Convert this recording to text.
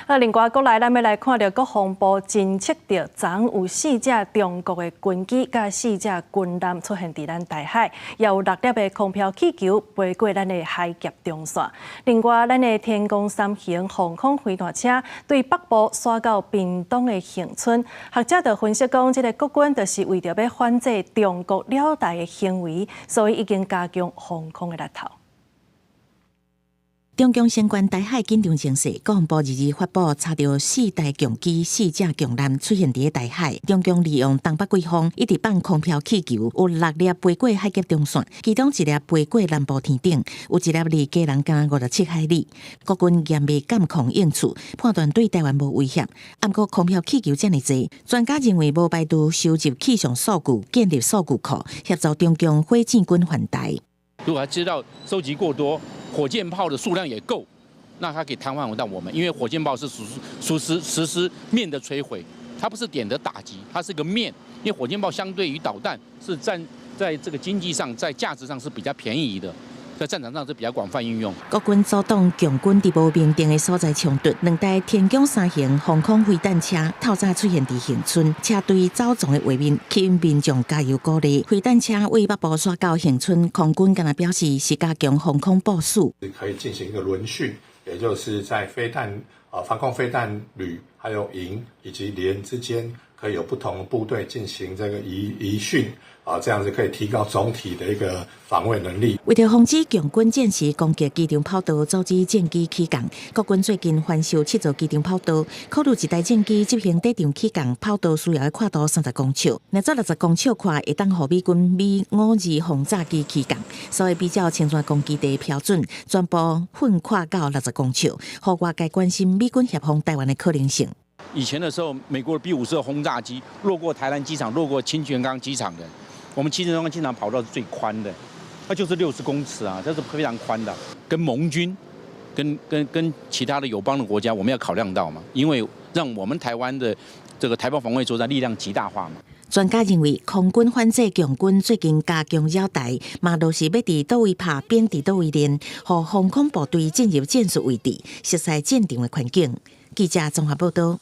另外，国内咱要来看到国防部侦测到昨昏有4架中国的军机甲4架军舰出现伫咱台海，也有6粒的空飘气球飞过咱的海峡中线。另外，咱的天宫3型防空飞弹车对北部驶到屏东的恒春，学者就分析讲，这个国军就是为着要反制中国了台的行为，所以已经加强防空的力头。中共相关台海紧张情势，国防部日发布查到4台强机、4只强舰出现伫台海。中共利用东北季风一直放空飘气球，有6粒飞过海峡中线，其中1粒飞过南部天顶，有1粒离家人间57海里。国军严密监控应处，判断对台湾无威胁。不过空飘气球这么多，专家认为无排除收集气象数据，建立数据库，协助中共火箭军反台。如果他知道收集过多，火箭炮的数量也够，那它可以瘫痪到我们，因为火箭炮是实施面的摧毁，它不是点的打击，它是个面。因为火箭炮相对于导弹是在这个经济上、在价值上是比较便宜的。在战场上是比较广泛应用。国军阻挡强军伫无明定的所在冲突，2台天宫3型防空飞弹车透早出现伫恒春，车队走纵的画面吸引民众加油鼓励。飞弹车为北部刷到恒春，空军敢若表示是加强防空部署，可以进行一个轮训，也就是在防空飞弹旅、还有营以及连之间，可以有不同部队进行这个移训。这样子可以提高总体的一个防卫能力。为了防止强军舰时攻击机场跑道，阻止战机起降，国军最近翻修7座机场跑道，考虑1台战机执行地场起降跑道需要的跨度30公尺，若做60公尺宽，会当予美军Mi-52轰炸机起降，所以比较清算攻击地标准，全部分跨到60公尺，互外界关心美军协防台湾的可能性。以前的时候，美国的 B-52轰炸机落过台南机场，落过清泉岗机场的。我们清泉岗机场跑道是最宽的，它就是60公尺啊，这是非常宽的。跟盟军、跟其他的友邦的国家，我们要考量到嘛，因为让我们台湾的这个台邦防卫作战力量极大化嘛。专家认为，空军反制强军最近加强扰台，嘛都是要伫倒位拍扁伫倒位练，互防空部队进入战术位置，熟悉战场的环境。记者综合报道。